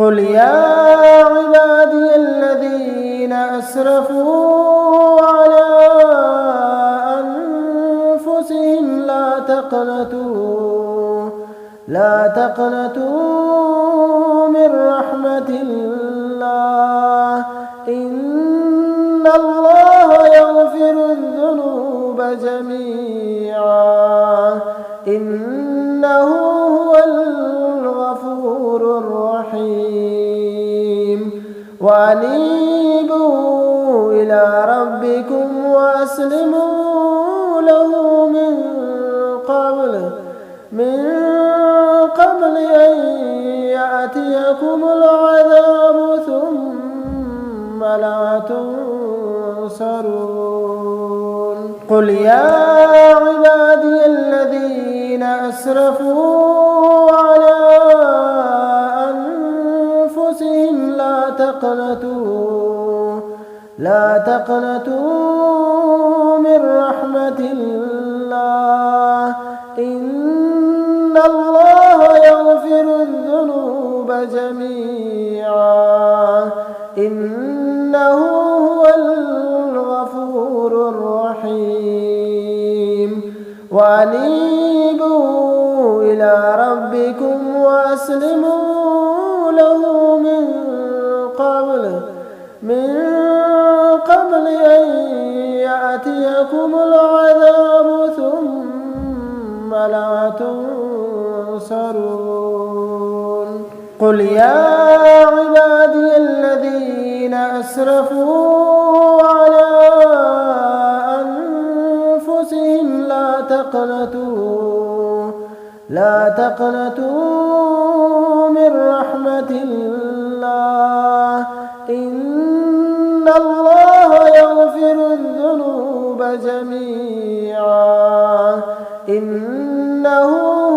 قل يا عبادي الذين أسرفوا على أنفسهم لا تقنطوا من رحمة الله إن الله يغفر الذنوب جميعا إنه هو الغفور الرحيم وأنيبوا إلى ربكم وأسلموا له من قبل أن يأتيكم العذاب ثم لا تنصرون قل يا عبادي الذين أسرفوا على أنفسهم لا تقنطوا من رحمة الله إن الله يغفر الذنوب جميعا إنه هو الغفور الرحيم وأنيبوا إلى ربكم وأسلموا له من قبل أن يأتيكم العذاب ثم لا تنصرون قل يا عبادي الذين أسرفوا على أنفسهم لا تقنطوا من رحمة الله إن الله يغفر الذنوب جميعا إنه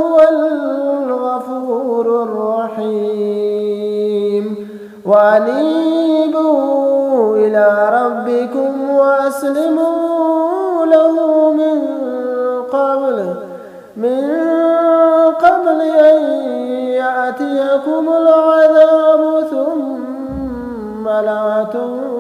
هو الغفور الرحيم وأنيبوا إلى ربكم وأسلموا له من قبل أن يأتيكم العذاب ثم لا تنصرون